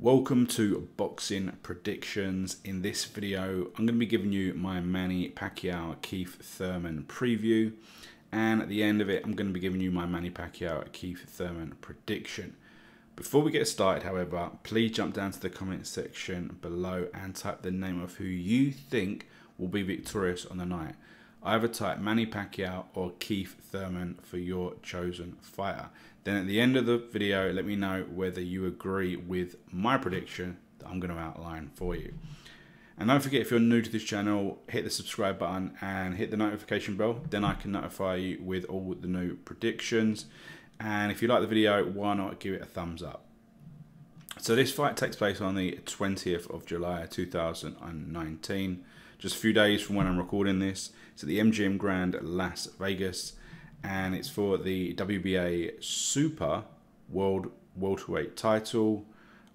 Welcome to Boxing Predictions. In this video, I'm going to be giving you my Manny Pacquiao Keith Thurman preview, and at the end of it, I'm going to be giving you my Manny Pacquiao Keith Thurman prediction. Before we get started, however, please jump down to the comment section below and type the name of who you think will be victorious on the night. Either type Manny Pacquiao or Keith Thurman for your chosen fighter. Then at the end of the video, let me know whether you agree with my prediction that I'm going to outline for you. And don't forget, if you're new to this channel, hit the subscribe button and hit the notification bell. Then I can notify you with all the new predictions. And if you like the video, why not give it a thumbs up? So this fight takes place on the 20th of July 2019. Just a few days from when I'm recording this. It's at the MGM Grand, Las Vegas, and it's for the WBA Super welterweight title,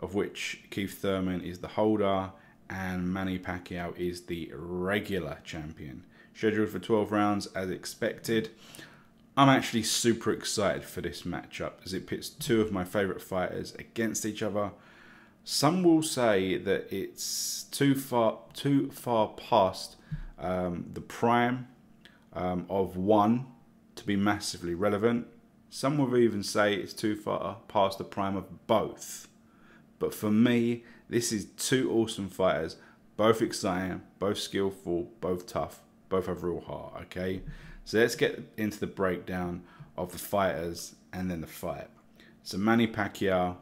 of which Keith Thurman is the holder and Manny Pacquiao is the regular champion. Scheduled for 12 rounds as expected. I'm actually super excited for this matchup as it pits two of my favourite fighters against each other. Some will say that it's too far past the prime of one to be massively relevant. Some will even say it's too far past the prime of both. But for me, this is two awesome fighters, both exciting, both skillful, both tough, both have real heart, okay? So let's get into the breakdown of the fighters and then the fight. So Manny Pacquiao,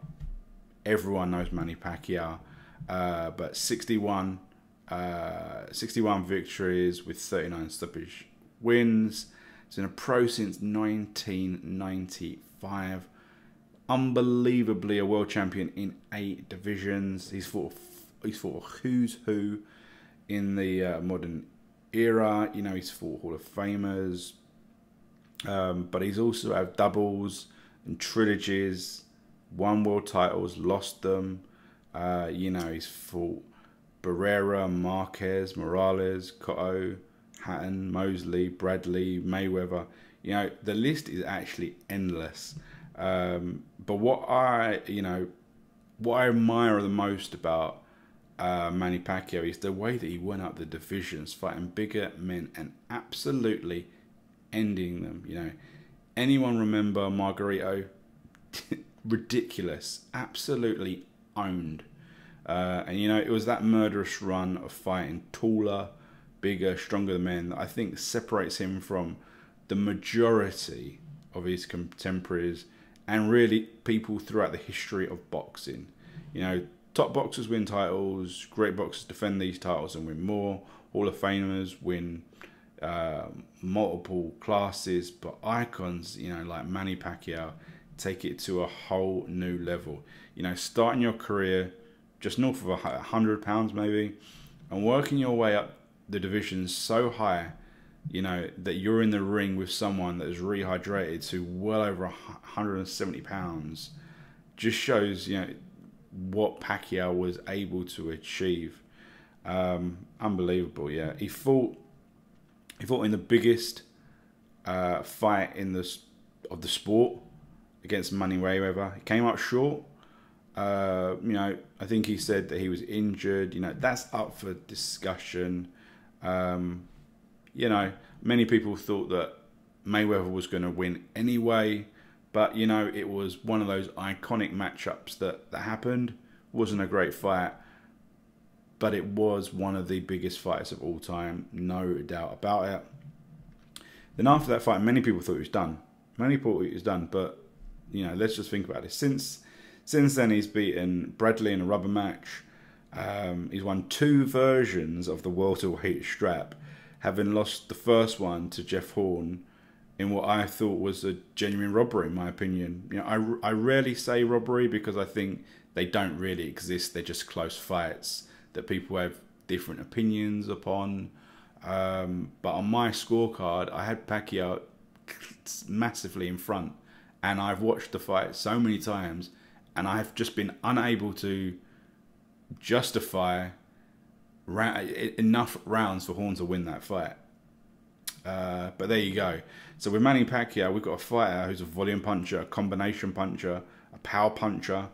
everyone knows Manny Pacquiao, but 61 victories with 39 stoppage wins. He's been a pro since 1995. Unbelievably a world champion in 8 divisions. He's fought a who's who in the modern era. You know, he's fought Hall of Famers, but he's also had doubles and trilogies, won world titles, lost them. You know, he's fought Barrera, Marquez, Morales, Cotto, Hatton, Mosley, Bradley, Mayweather. You know, the list is actually endless. But what I admire the most about Manny Pacquiao is the way that he went up the divisions, fighting bigger men and absolutely ending them. You know, anyone remember Margarito? Ridiculous, absolutely owned. And you know, it was that murderous run of fighting taller, bigger, stronger men that I think separates him from the majority of his contemporaries and really people throughout the history of boxing. You know, top boxers win titles, great boxers defend these titles and win more, Hall of Famers win multiple classes, but icons, you know, like Manny Pacquiao, take it to a whole new level. You know, starting your career just north of 100 pounds maybe, and working your way up the divisions so high, you know, that you're in the ring with someone that is rehydrated to well over 170 pounds, just shows, you know, what Pacquiao was able to achieve. Unbelievable, yeah. He fought in the biggest fight of the sport against Manny Pacquiao. He came up short. You know, I think he said that he was injured. You know, that's up for discussion. You know, many people thought that Mayweather was going to win anyway, but you know, it was one of those iconic matchups that happened. Wasn't a great fight, but it was one of the biggest fights of all time, no doubt about it. Then after that fight, many people thought it was done. Many people thought it was done, but you know, let's just think about it. Since then, he's beaten Bradley in a rubber match. He's won 2 versions of the welterweight strap, having lost the first one to Jeff Horn in what I thought was a genuine robbery, in my opinion. You know, I rarely say robbery because I think they don't really exist. They're just close fights that people have different opinions upon. But on my scorecard, I had Pacquiao massively in front, and I've watched the fight so many times, and I've just been unable to justify enough rounds for Horn to win that fight. But there you go. So with Manny Pacquiao, we've got a fighter who's a volume puncher, a combination puncher, a power puncher,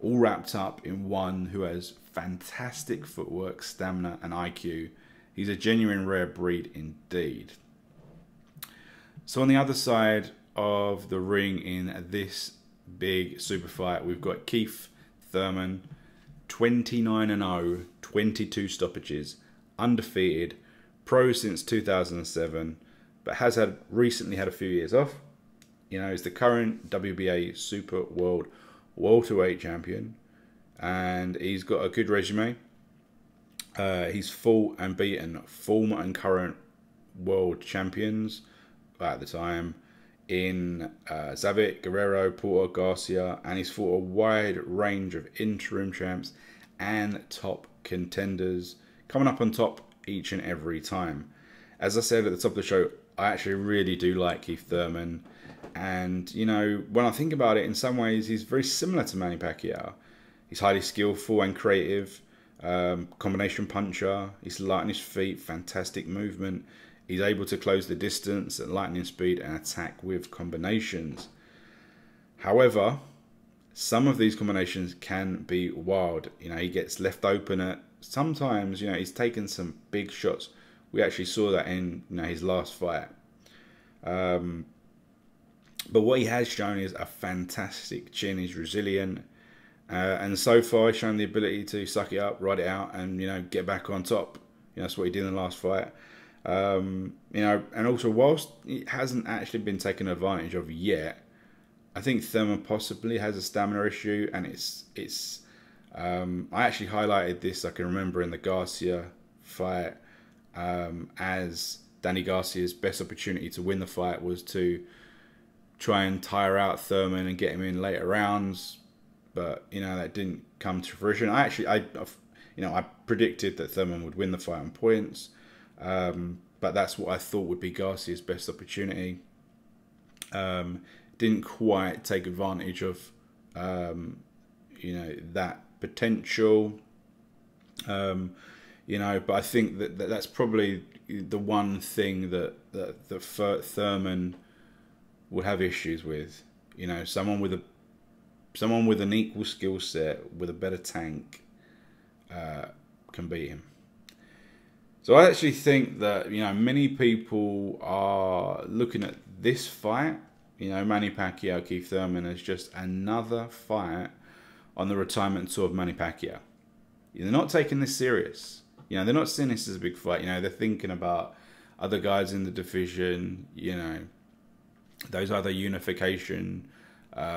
all wrapped up in one who has fantastic footwork, stamina, and IQ. He's a genuine rare breed indeed. So on the other side of the ring in this big super fight, we've got Keith Thurman, 29-0, 22 stoppages, undefeated, pro since 2007, but has recently had a few years off. You know, he's the current WBA Super World welterweight champion, and he's got a good resume. He's fought and beaten former and current world champions at the time in Zavit, Guerrero, Porter, Garcia, and he's fought a wide range of interim champs and top contenders, coming up on top each and every time. As I said at the top of the show, I actually really do like Keith Thurman, and you know, when I think about it, in some ways he's very similar to Manny Pacquiao. He's highly skillful and creative, combination puncher, he's light on his feet, fantastic movement. He's able to close the distance at lightning speed and attack with combinations. However, some of these combinations can be wild. You know, he gets left open at sometimes, you know, he's taken some big shots. We actually saw that in, you know, his last fight. But what he has shown is a fantastic chin. He's resilient. And so far, he's shown the ability to suck it up, ride it out, and, you know, get back on top. You know, that's what he did in the last fight. You know, and also whilst it hasn't actually been taken advantage of yet, I think Thurman possibly has a stamina issue, and I actually highlighted this, I can remember, in the Garcia fight, as Danny Garcia's best opportunity to win the fight was to try and tire out Thurman and get him in later rounds, but you know, that didn't come to fruition. I predicted that Thurman would win the fight on points. But that's what I thought would be Garcia's best opportunity. Didn't quite take advantage of, you know, that potential. You know, but I think that's probably the one thing that Thurman would have issues with. You know, someone with an equal skill set, with a better tank, can beat him. So I actually think that, you know, many people are looking at this fight, you know, Manny Pacquiao, Keith Thurman, as just another fight on the retirement tour of Manny Pacquiao. They're not taking this serious. You know, they're not seeing this as a big fight. You know, they're thinking about other guys in the division, you know, those other unification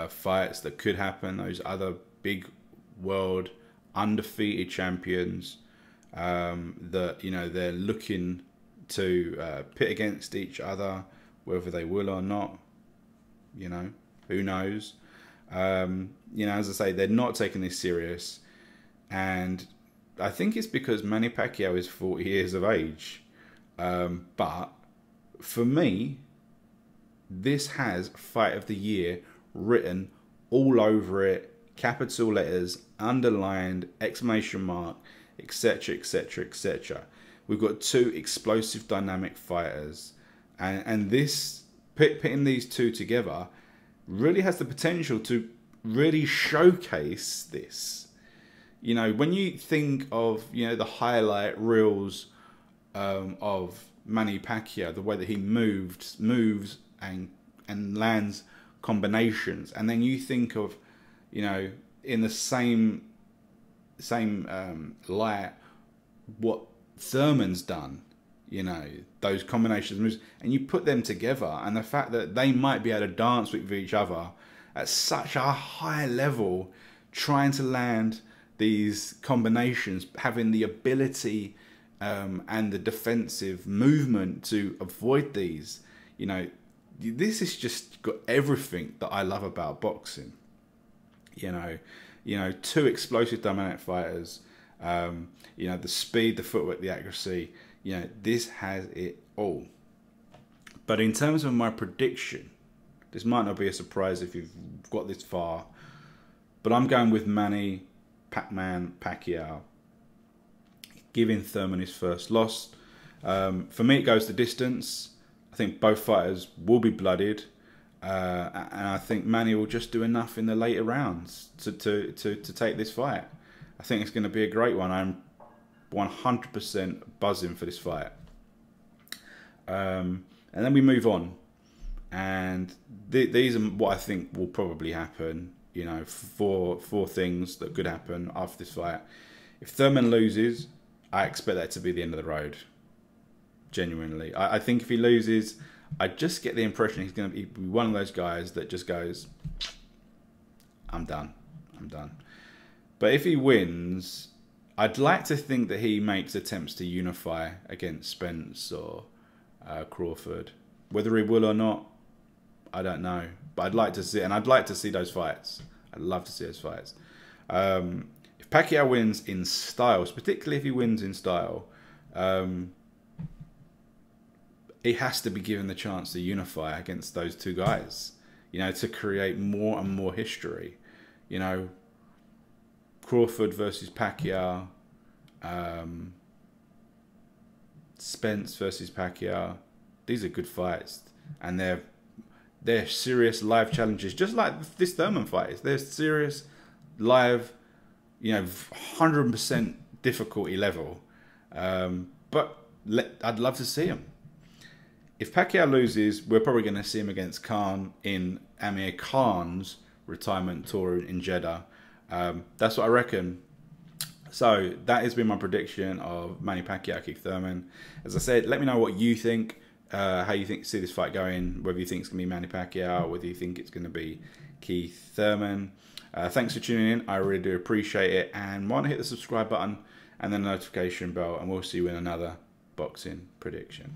fights that could happen, those other big world undefeated champions. That, you know, they're looking to pit against each other, whether they will or not, you know, who knows. You know, as I say, they're not taking this serious, and I think it's because Manny Pacquiao is 40 years of age, but for me, this has Fight of the Year written all over it, capital letters, underlined, exclamation mark, etc, etc, etc. We've got two explosive, dynamic fighters, and this, putting these two together really has the potential to really showcase this. You know, when you think of, you know, the highlight reels of Manny Pacquiao, the way that he moves and lands combinations, and then you think of, you know, in the same light, what Thurman's done, you know, those combinations of moves, and you put them together, and the fact that they might be able to dance with each other at such a high level, trying to land these combinations, having the ability and the defensive movement to avoid these, you know, this has just got everything that I love about boxing. You know, two explosive, dynamic fighters. You know, the speed, the footwork, the accuracy. You know, this has it all. But in terms of my prediction, this might not be a surprise if you've got this far, but I'm going with Manny Pacquiao, giving Thurman his first loss. For me, it goes the distance. I think both fighters will be blooded. and I think Manny will just do enough in the later rounds to take this fight. I think it's going to be a great one. I'm 100% buzzing for this fight. And then we move on, and these are what I think will probably happen. You know, four things that could happen after this fight. If Thurman loses, I expect that to be the end of the road. Genuinely, I think if he loses, I just get the impression he's going to be one of those guys that just goes, I'm done. But if he wins, I'd like to think that he makes attempts to unify against Spence or Crawford. Whether he will or not, I don't know. But I'd like to see, and I'd like to see those fights. I'd love to see those fights. If Pacquiao wins in style, particularly if he wins in style, he has to be given the chance to unify against those two guys. You know, to create more and more history. You know, Crawford versus Pacquiao, Spence versus Pacquiao. These are good fights, and they're serious live challenges, just like this Thurman fight is. They're serious live, you know, 100% difficulty level. But I'd love to see them. If Pacquiao loses, we're probably going to see him against Khan in Amir Khan's retirement tour in Jeddah. That's what I reckon. So that has been my prediction of Manny Pacquiao, Keith Thurman. As I said, let me know what you think, how you see this fight going, whether you think it's going to be Manny Pacquiao, whether you think it's going to be Keith Thurman. Thanks for tuning in. I really do appreciate it. And why not hit the subscribe button and the notification bell, and we'll see you in another boxing prediction.